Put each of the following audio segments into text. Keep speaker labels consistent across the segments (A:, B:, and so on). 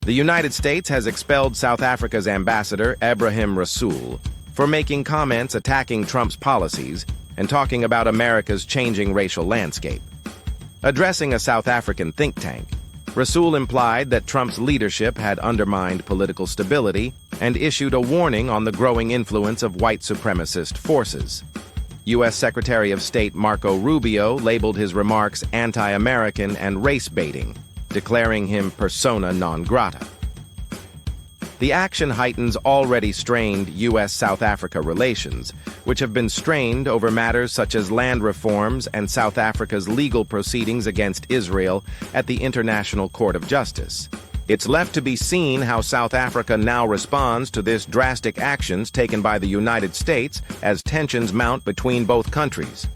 A: The United States has expelled South Africa's ambassador, Ebrahim Rasool, for making comments attacking Trump's policies and talking about America's changing racial landscape. Addressing a South African think tank, Rasool implied that Trump's leadership had undermined political stability and issued a warning on the growing influence of white supremacist forces. U.S. Secretary of State Marco Rubio labeled his remarks anti-American and race-baiting, declaring him persona non grata. The action heightens already strained U.S.-South Africa relations, which have been strained over matters such as land reforms and South Africa's legal proceedings against Israel at the International Court of Justice. It's left to be seen how South Africa now responds to this drastic actions taken by the United States as tensions mount between both countries.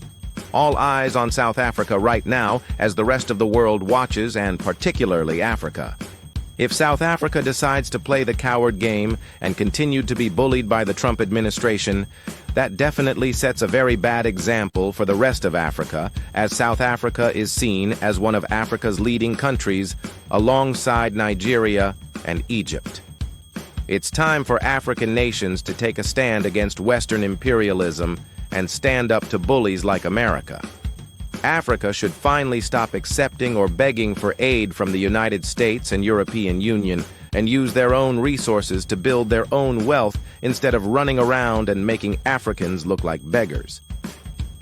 A: All eyes on South Africa right now as the rest of the world watches, and particularly Africa. If South Africa decides to play the coward game and continue to be bullied by the Trump administration, that definitely sets a very bad example for the rest of Africa, as South Africa is seen as one of Africa's leading countries alongside Nigeria and Egypt. It's time for African nations to take a stand against Western imperialism and stand up to bullies like America. Africa should finally stop accepting or begging for aid from the United States and European Union and use their own resources to build their own wealth instead of running around and making Africans look like beggars.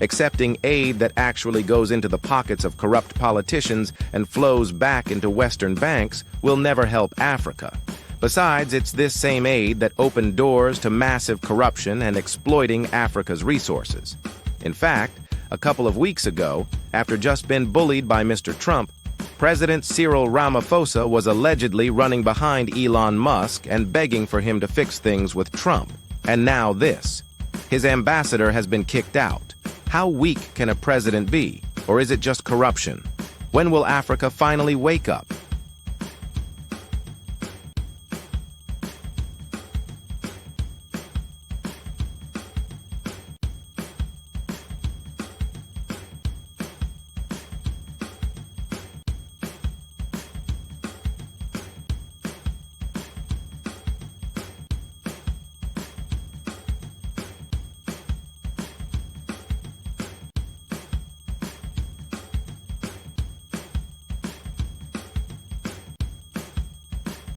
A: Accepting aid that actually goes into the pockets of corrupt politicians and flows back into Western banks will never help Africa. Besides, it's this same aid that opened doors to massive corruption and exploiting Africa's resources. In fact, a couple of weeks ago, after just been bullied by Mr. Trump, President Cyril Ramaphosa was allegedly running behind Elon Musk and begging for him to fix things with Trump. And now this. His ambassador has been kicked out. How weak can a president be? Or is it just corruption? When will Africa finally wake up?